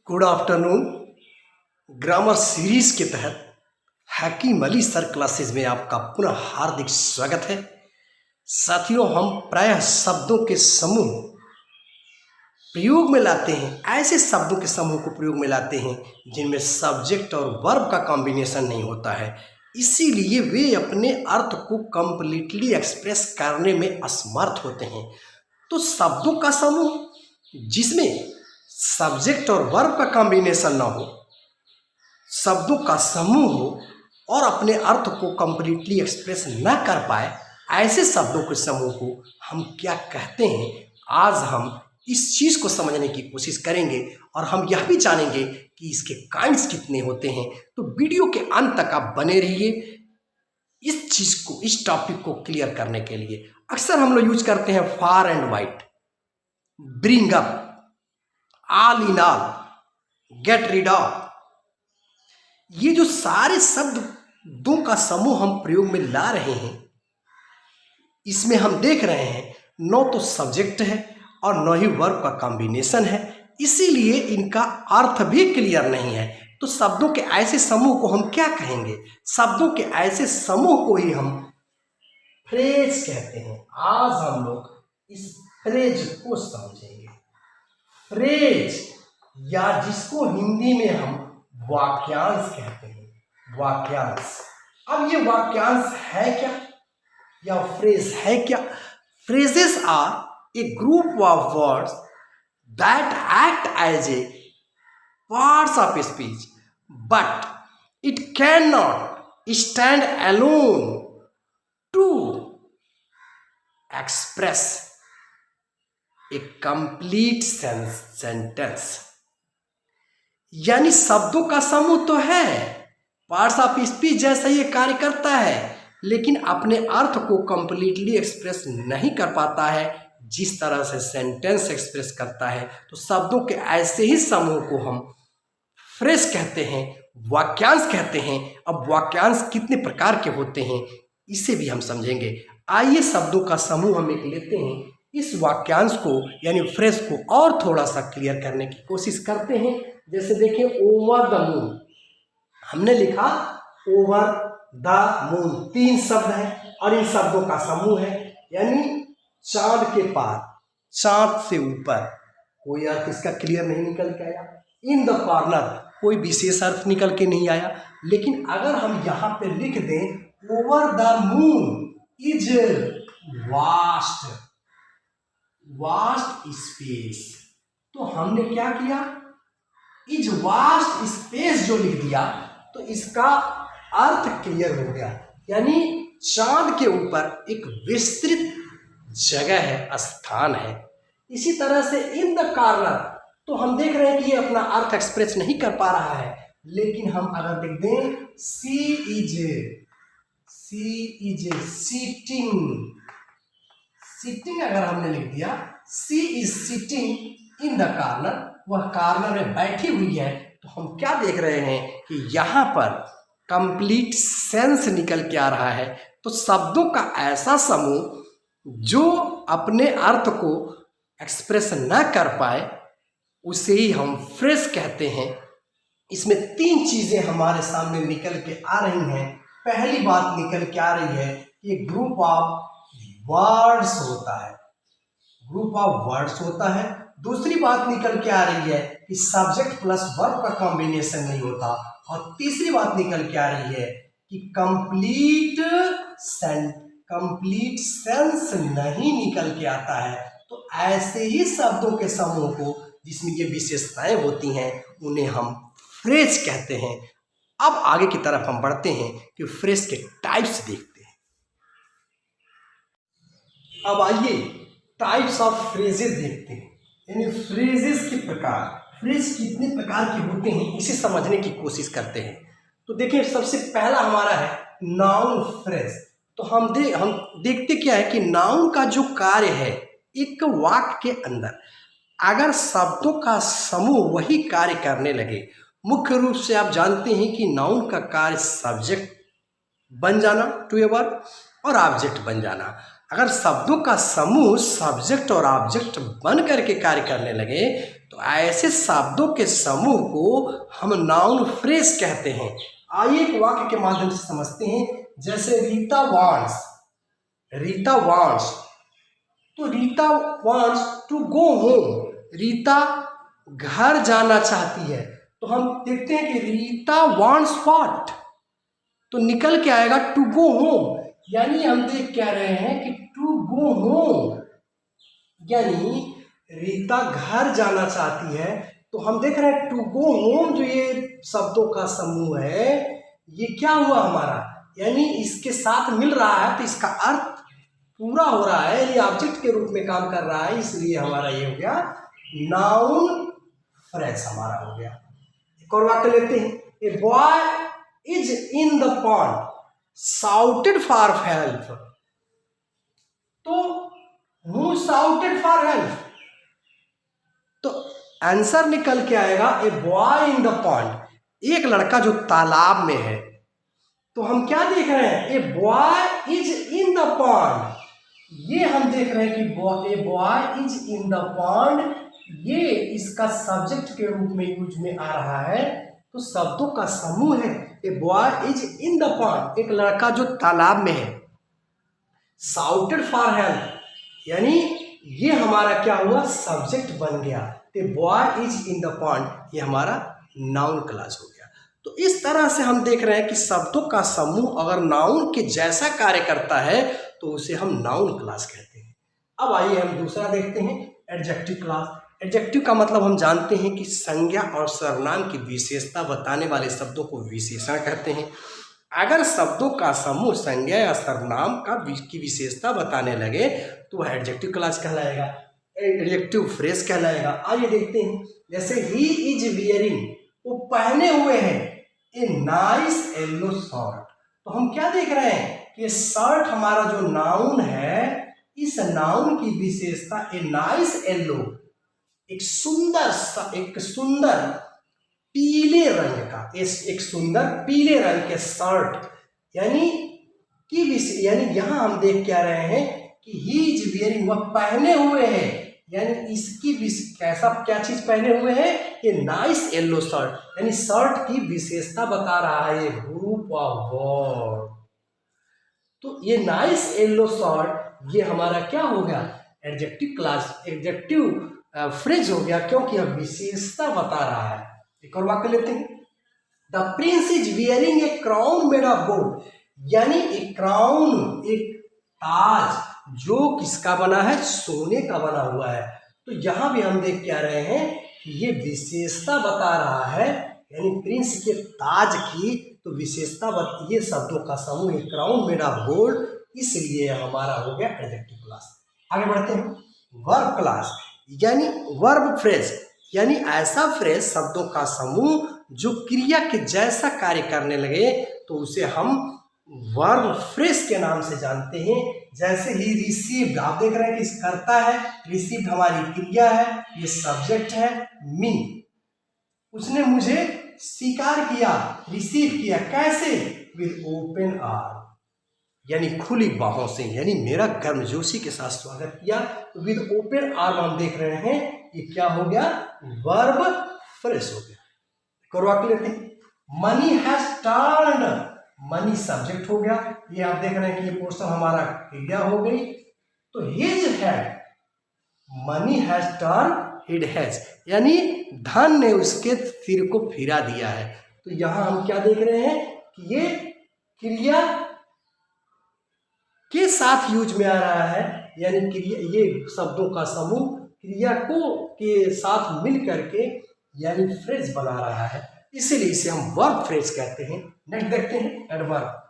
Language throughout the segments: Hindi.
Good afternoon. ग्रामर सीरीज के तहत हकीम अली सर क्लासेस में आपका पुनः हार्दिक स्वागत है। साथियों, हम प्रायः शब्दों के समूह प्रयोग में लाते हैं, ऐसे शब्दों के समूह को प्रयोग में लाते हैं जिनमें सब्जेक्ट और वर्ब का कॉम्बिनेशन नहीं होता है, इसीलिए वे अपने अर्थ को कंप्लीटली एक्सप्रेस करने में असमर्थ होते हैं। तो शब्दों का समूह जिसमें सब्जेक्ट और वर्ब का कॉम्बिनेशन ना हो, शब्दों का समूह हो और अपने अर्थ को कंप्लीटली एक्सप्रेस ना कर पाए, ऐसे शब्दों के समूह को हम क्या कहते हैं, आज हम इस चीज़ को समझने की कोशिश करेंगे और हम यह भी जानेंगे कि इसके काइंड्स कितने होते हैं। तो वीडियो के अंत तक आप बने रहिए इस चीज़ को, इस टॉपिक को क्लियर करने के लिए। अक्सर हम लोग यूज करते हैं far and wide, bring up, all in all, get rid of. ये जो सारे शब्दों का समूह हम प्रयोग में ला रहे हैं, इसमें हम देख रहे हैं न तो सब्जेक्ट है और न ही वर्ब का कॉम्बिनेशन है, इसीलिए इनका अर्थ भी क्लियर नहीं है। तो शब्दों के ऐसे समूह को हम क्या कहेंगे? शब्दों के ऐसे समूह को ही हम फ्रेज कहते हैं। आज हम लोग इस फ्रेज को समझेंगे। फ्रेज, या जिसको हिंदी में हम वाक्यांश कहते हैं, वाक्यांश। अब ये वाक्यांश है क्या या फ्रेज है क्या? Phrases are a group of words that act as a parts of speech but it can not stand alone to express a complete sentence. यानी शब्दों का समूह तो है, पार्ट्स ऑफ स्पीच जैसा ये कार्य करता है, लेकिन अपने अर्थ को कंप्लीटली एक्सप्रेस नहीं कर पाता है जिस तरह से सेंटेंस एक्सप्रेस करता है। तो शब्दों के ऐसे ही समूह को हम फ्रेज कहते हैं, वाक्यांश कहते हैं। अब वाक्यांश कितने प्रकार के होते हैं इसे भी हम समझेंगे। आइए शब्दों का समूह हम एक लेते हैं, इस वाक्यांश को यानी फ्रेज को और थोड़ा सा क्लियर करने की कोशिश करते हैं। जैसे देखिए, ओवर द मून, हमने लिखा ओवर द मून, 3 शब्द है और इन शब्दों का समूह है, यानी चांद के पार, चांद से ऊपर। कोई अर्थ इसका क्लियर नहीं निकल के आया। इन द कॉर्नर, कोई विशेष अर्थ निकल के नहीं आया। लेकिन अगर हम यहाँ पे लिख दें over the moon is vast, vast space, तो हमने क्या किया? इज वास्ट स्पेस जो लिख दिया तो इसका अर्थ क्लियर हो गया, यानी चांद के ऊपर एक विस्तृत जगह है, स्थान है। इसी तरह से इन द कॉर्नर, तो हम देख रहे हैं कि ये अपना अर्थ एक्सप्रेस नहीं कर पा रहा है, लेकिन हम अगर देख दें सी इज सीटिंग, सिटिंग अगर हमने लिख दिया, she is sitting in the corner, वह कॉर्नर में बैठी हुई है, तो हम क्या देख रहे हैं कि यहाँ पर कंप्लीट सेंस निकल के आ रहा है। तो शब्दों का ऐसा समूह जो अपने अर्थ को एक्सप्रेस न कर पाए उसे ही हम फ्रेज कहते हैं। इसमें 3 चीज़ें हमारे सामने निकल के आ रही हैं। पहली बात निकल के आ रही है कि ग्रुप ऑफ वर्ड्स होता है, ग्रुप ऑफ वर्ड्स होता है। दूसरी बात निकल के आ रही है कि सब्जेक्ट प्लस वर्ब का कॉम्बिनेशन नहीं होता। और तीसरी बात निकल के आ रही है कि कंप्लीट सेंस नहीं निकल के आता है। तो ऐसे ही शब्दों के समूह को जिसमें ये विशेषताएं होती हैं उन्हें हम फ्रेज कहते हैं। अब आगे की तरफ हम बढ़ते हैं कि फ्रेज के टाइप्स देखते हैं। अब आइए टाइप्स ऑफ फ्रेजेस देखते हैं, यानी फ्रेजेस के प्रकार, फ्रेज कितने प्रकार के होते हैं इसे समझने की कोशिश करते हैं। तो देखिए, सबसे पहला हमारा है नाउन फ्रेज। तो हम देखते क्या है कि नाउन का जो कार्य है, एक वाक्य के अंदर अगर शब्दों का समूह वही कार्य करने लगे, मुख्य रूप से आप जानते हैं कि नाउन का कार्य सब्जेक्ट बन जाना टू ए वर्ब और ऑब्जेक्ट बन जाना। अगर शब्दों का समूह सब्जेक्ट और ऑब्जेक्ट बन करके कार्य करने लगे तो ऐसे शब्दों के समूह को हम नाउन फ्रेज कहते हैं। आइए एक वाक्य के माध्यम से समझते हैं। जैसे रीता वांट्स, रीता वांट्स, तो Rita wants to go home, Rita घर जाना चाहती है। तो हम देखते हैं कि रीता वांट्स व्हाट, तो निकल के आएगा टू गो होम, यानी हम देख क्या रहे हैं कि टू गो होम यानी रीता घर जाना चाहती है। तो हम देख रहे हैं टू गो होम जो ये शब्दों का समूह है, ये क्या हुआ हमारा, यानी इसके साथ मिल रहा है तो इसका अर्थ पूरा हो रहा है, ये ऑब्जेक्ट के रूप में काम कर रहा है, इसलिए हमारा ये हो गया नाउन फ्रेज हमारा हो गया। एक और वाक्य लेते हैं। A boy is in the pond shouted for help, तो हु शाउटेड फॉर हेल्प, तो आंसर निकल के आएगा a boy in the pond, एक लड़का जो तालाब में है। तो हम क्या देख रहे हैं, a boy is in the pond, ये हम देख रहे हैं कि a boy is in the pond, ये इसका सब्जेक्ट के रूप में यूज में आ रहा है, तो शब्दों का समूह है। A boy is in the pond, एक लड़का जो तालाब में है। शाउटेड फॉर हेल्प, यानी ये हमारा क्या हुआ, सब्जेक्ट बन गया। A boy is in the pond, ये हमारा नाउन क्लास हो गया। तो इस तरह से हम देख रहे हैं कि शब्दों का समूह अगर नाउन के जैसा कार्य करता है तो उसे हम नाउन क्लास कहते हैं। अब आइए हम दूसरा देखते हैं, एडजेक्टिव क्लास। एडजेक्टिव का मतलब हम जानते हैं कि संज्ञा और सर्वनाम की विशेषता बताने वाले शब्दों को विशेषण कहते हैं। अगर शब्दों का समूह संज्ञा या सर्वनाम की विशेषता बताने लगे तो वह एडजेक्टिव क्लास कहलाएगा, एडजेक्टिव फ्रेज कहलाएगा। आइए देखते हैं, जैसे ही इज वियरिंग, वो पहने हुए हैं ए नाइस येलो शर्ट। तो हम क्या देख रहे हैं कि शर्ट हमारा जो नाउन है, इस नाउन की विशेषता ए नाइस येलो, एक सुंदर पीले रंग का, एक सुंदर पीले रंग के शर्ट यानी यहाँ हम देख क्या रहे हैं कि ही इज वियरिंग, वह पहने हुए हैं, यानी इसकी क्या चीज पहने हुए हैं, ये नाइस येलो शर्ट, यानी शर्ट की विशेषता बता रहा है ये ग्रुप ऑफ वर्ड। तो ये नाइस येलो शर्ट, ये हमारा क्या हो गया, एडजेक्टिव क्लास, एडजेक्टिव फ्रेज हो गया, क्योंकि यह विशेषता बता रहा है। एक और वाक्य लेते हैं, the Prince is wearing A crown made of gold, यानी एक क्राउन, एक ताज जो किसका बना है, सोने का बना हुआ है। तो यहां भी हम देख क्या रहे हैं कि ये विशेषता बता रहा है, यानी प्रिंस के ताज की तो विशेषता ये शब्दों का समूह, एक क्राउन मेड ऑफ गोल्ड, इसलिए हमारा हो गया एडजेक्टिव क्लास। आगे बढ़ते हैं, वर्ब क्लास यानी वर्ब फ्रेज, यानी ऐसा फ्रेज शब्दों का समूह जो क्रिया के जैसा कार्य करने लगे तो उसे हम वर्ब फ्रेज के नाम से जानते हैं। जैसे ही रिसीव्ड, आप देख रहे हैं कि करता है, रिसीव्ड हमारी क्रिया है, ये सब्जेक्ट है, मी, उसने मुझे स्वीकार किया, रिसीव किया, कैसे, विद ओपन आर्म, यानी खुली बाहों से, यानी मेरा गर्मजोशी के साथ स्वागत किया। तो विद ओपन आर्म हम देख रहे हैं ये क्या हो गया, वर्ब फ्रेज हो गया। एक और वाक्य लेते हैं, money has turned, money subject हो गया, ये आप देख रहे हैं कि ये पोर्शन हमारा क्रिया हो गई। तो his had, money has turn hid has, यानी धन ने उसके सिर को फिरा दिया है। तो यहां हम क्या देख रहे हैं कि ये क्रिया के साथ यूज में आ रहा है, यानी क्रिया, ये शब्दों का समूह क्रिया को के साथ मिल करके यानी फ्रेज बना रहा है, इसीलिए इसे हम वर्ब फ्रेज कहते हैं। नेक्स्ट देखते हैं एडवर्ब।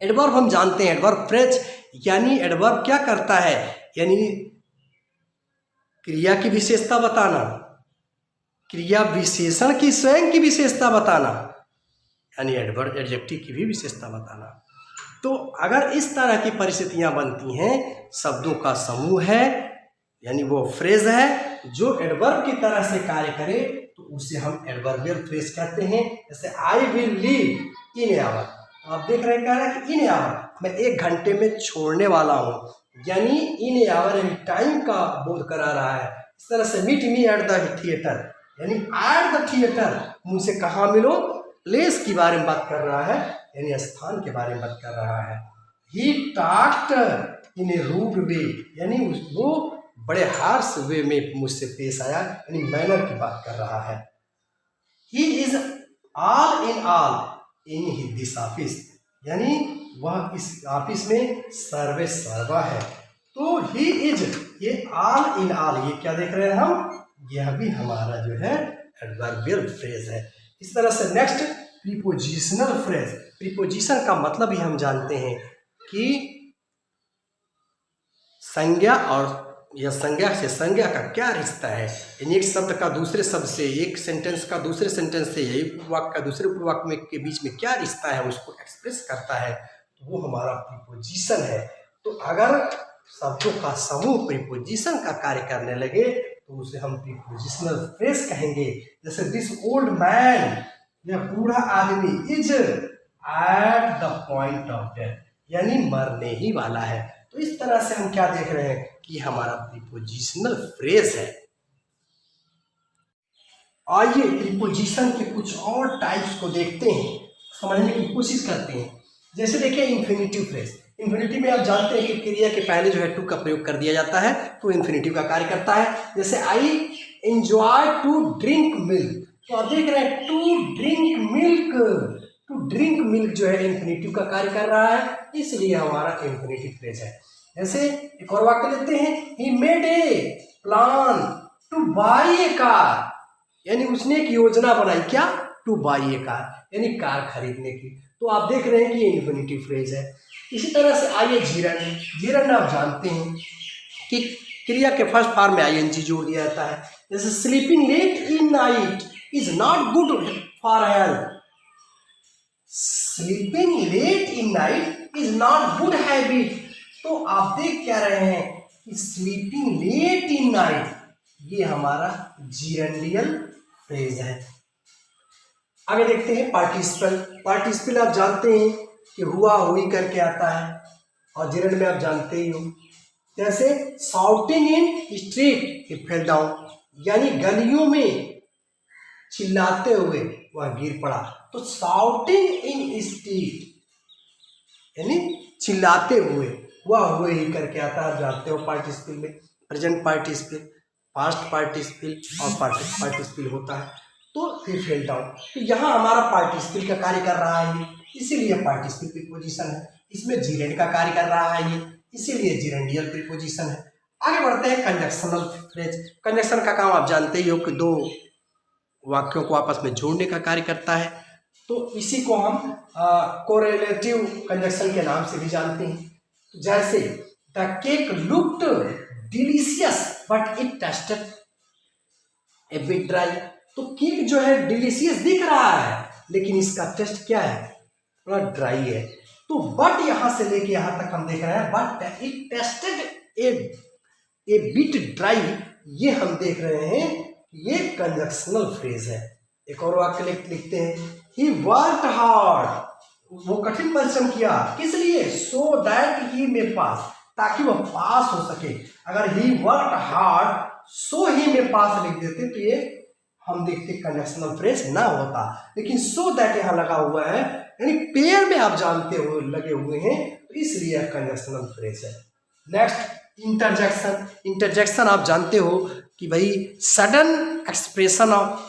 एडवर्ब हम जानते हैं, एडवर्ब फ्रेज यानी एडवर्ब क्या करता है, यानी क्रिया की विशेषता बताना, क्रिया विशेषण की स्वयं की विशेषता बताना, यानी एडवर्ब एडजेक्टिव की भी विशेषता बताना। तो अगर इस तरह की परिस्थितियां बनती हैं, शब्दों का समूह है यानी वो फ्रेज है जो एडवर्ब की तरह से कार्य करे, तो उसे हम एडवर्बियल फ्रेज कहते हैं। जैसे I will leave in a hour, आप देख रहे हैं कह रहा है कि इन ए आवर, मैं 1 घंटे में छोड़ने वाला हूँ, यानी इन ए आवर यानी टाइम का बोध करा रहा है, इस तरह से meet me at the theatre, यानी एट द थिएटर, मुझसे कहाँ मिलो, प्लेस के बारे में बात कर रहा है, यानी स्थान के बारे में बात कर रहा है। He talked in A rude वे, यानी वो बड़े हार्श वे में मुझसे पेश आया, यानी मैनर की बात कर रहा है। He is all in this office, यानी वह इस ऑफिस में सर्वे सर्वा है। तो ही इज, ये ऑल इन ऑल, ये क्या देख रहे हैं हम, यह भी हमारा जो है एडवर्बियल फ्रेज है। इस तरह से नेक्स्ट प्रीपोजिशनल फ्रेज। प्रीपोजिशन का मतलब ही हम जानते हैं कि संज्ञा और यह संज्ञा से संज्ञा का क्या रिश्ता है, यानी एक शब्द का दूसरे शब्द से, एक सेंटेंस का दूसरे सेंटेंस से, एक उपवाक्य का दूसरे उपवाक्य में के बीच में क्या रिश्ता है उसको एक्सप्रेस करता है, तो वो हमारा प्रीपोजिशन है। तो अगर शब्दों का समूह प्रीपोजिशन का कार्य करने लगे तो उसे हम प्रीपोजिशनल फ्रेज कहेंगे। जैसे दिस ओल्ड मैन, यह बूढ़ा आदमी, is at the point of death, यानी मरने ही वाला है। तो इस तरह से हम क्या देख रहे हैं कि हमारा प्रीपोजिशनल फ्रेज है। आइए प्रीपोजिशन के कुछ और टाइप्स को देखते हैं, समझने की कोशिश करते हैं। जैसे देखिए इन्फिनिटिव फ्रेज। इन्फिनिटिव में आप जानते हैं कि क्रिया के पहले जो है टू का प्रयोग कर दिया जाता है तो इन्फिनिटिव का कार्य करता है। जैसे I enjoy to drink milk, तो आप देख रहे हैं to drink milk, to drink milk जो है इन्फिनिटिव का कार्य कर रहा है, इसलिए हमारा इन्फिनिटिव फ्रेज है। जैसे एक और वाक्य लेते हैं, he made a plan two by A car, यानी उसने एक योजना बनाई, क्या, टू बाई ए कार, यानी कार खरीदने की। तो आप देख रहे हैं कि ये इन्फिनिटिव फ्रेज है। इसी तरह से आइए जीरन। जीरन आप जानते हैं कि क्रिया के फर्स्ट फॉर्म में आईएनजी जोड़ दिया जाता है। जैसे sleeping late in night is not good for health, sleeping late in night is not good habit. तो आप देख क्या रहे हैं कि स्लीपिंग लेट इन नाइट ये हमारा जीरेंडियल फ्रेज है। आगे देखते हैं पार्टिसिपल। पार्टिसिपल आप जानते हैं कि हुआ हुई करके आता है और जीरेंड में आप जानते ही हो। जैसे शाउटिंग इन स्ट्रीट ही फेल डाउन, यानी गलियों में चिल्लाते हुए वह गिर पड़ा। तो शाउटिंग इन स्ट्रीट यानी चिल्लाते हुए, वह हुए ही करके आता है, जानते हो। पार्टिसिपल में प्रेजेंट पार्टिसिपल, पास्ट पार्टिसिपल और पार्टिसिपल होता है। तो फिर फेल डाउन, तो यहाँ हमारा पार्टिसिपल का कार्य कर रहा है, इसीलिए पार्टिसिपल प्रीपोजिशन है। इसमें जीरेंड का कार्य कर रहा है ये, इसीलिए जीरेंडियल प्रीपोजिशन है। आगे बढ़ते हैं कंजक्शनल फ्रेज। कंजक्शन का काम आप जानते ही हो कि दो वाक्यों को आपस में जोड़ने का कार्य करता है। तो इसी को हम कोरिलेटिव कंजक्शन के नाम से भी जानते हैं। जैसे the cake looked delicious but it tested A bit dry, तो केक जो है डिलीशियस दिख रहा है लेकिन इसका टेस्ट क्या है, थोड़ा ड्राई है। तो बट यहां से लेके यहां तक हम देख रहे हैं but it tested A bit dry, ये हम देख रहे हैं ये कंजक्शनल फ्रेज है। एक और वाक्य लिखते हैं, ही वर्कड हार्ड, वो कठिन परिश्रम किया, किस लिए, सो दैट ही मे पास, ताकि वह पास हो सके। अगर ही वर्कड हार्ड सो ही मे पास लिख देते तो ये हम देखते कंजक्शनल फ्रेज ना होता, लेकिन सो दैट यहाँ लगा हुआ है, यानी पेयर में आप जानते हो लगे हुए हैं, तो इसलिए कंजक्शनल फ्रेज है। Next interjection. इंटरजेक्शन आप जानते हो कि भाई सडन एक्सप्रेशन ऑफ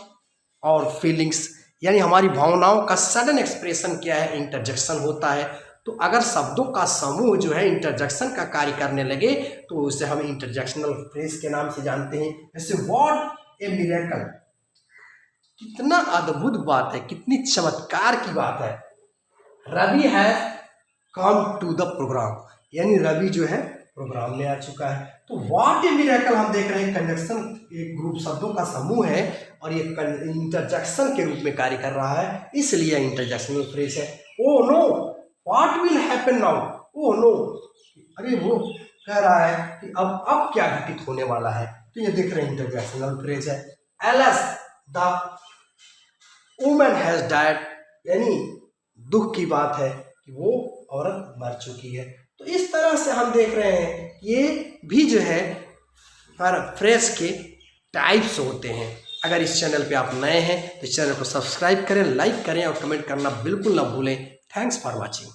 और फीलिंग्स, यानी हमारी भावनाओं का सडन एक्सप्रेशन क्या है, इंटरजेक्शन होता है। तो अगर शब्दों का समूह जो है इंटरजेक्शन का कार्य करने लगे तो उसे हम इंटरजेक्शनल फ्रेज के नाम से जानते हैं। जैसे व्हाट ए मिरेकल, कितना अद्भुत बात है, कितनी चमत्कार की बात है। Ravi has come to the programme, यानी रवि जो है प्रोग्राम में आ चुका है। तो व्हाट ए मिरेकल हम देख रहे हैं कंजक्शन, एक ग्रुप शब्दों का समूह है और ये इंटरजेक्शन के रूप में कार्य कर रहा है, इसलिए इंटरजेक्शनल फ्रेज है। Oh no what will happen now, oh no, अरे वो कह रहा है कि अब क्या घटित होने वाला है, तो ये देख रहे हैं इंटरजेक्शनल फ्रेज है। एलस द वुमन हैज डाइड, यानी दुख की बात है कि वो औरत मर चुकी है। तो इस तरह से हम देख रहे हैं ये भी जो है फ्रेज के टाइप्स होते हैं। अगर इस चैनल पे आप नए हैं तो इस चैनल को सब्सक्राइब करें, लाइक करें और कमेंट करना बिल्कुल ना भूलें। Thanks for watching.